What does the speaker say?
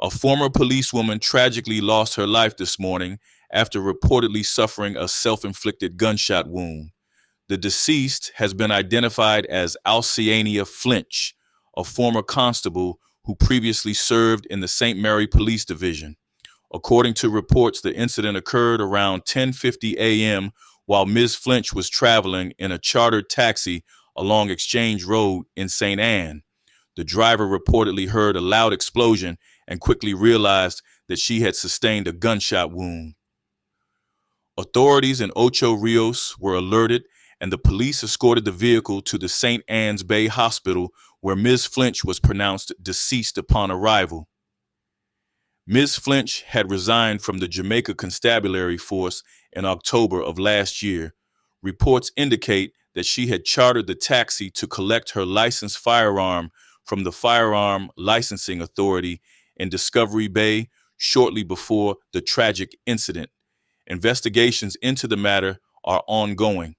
A former policewoman tragically lost her life this morning after reportedly suffering a self-inflicted gunshot wound. The deceased has been identified as Alciania Flinch, a former constable who previously served in the St. Mary Police Division. According to reports, the incident occurred around 10:50 a.m. while Ms. Flinch was traveling in a chartered taxi along Exchange Road in St. Anne. The driver reportedly heard a loud explosion and quickly realized that she had sustained a gunshot wound. Authorities in Ocho Rios were alerted, and the police escorted the vehicle to the St. Anne's Bay Hospital, where Ms. Flinch was pronounced deceased upon arrival. Ms. Flinch had resigned from the Jamaica Constabulary Force in October of last year. Reports indicate that she had chartered the taxi to collect her licensed firearm from the Firearm Licensing Authority in Discovery Bay shortly before the tragic incident. Investigations into the matter are ongoing.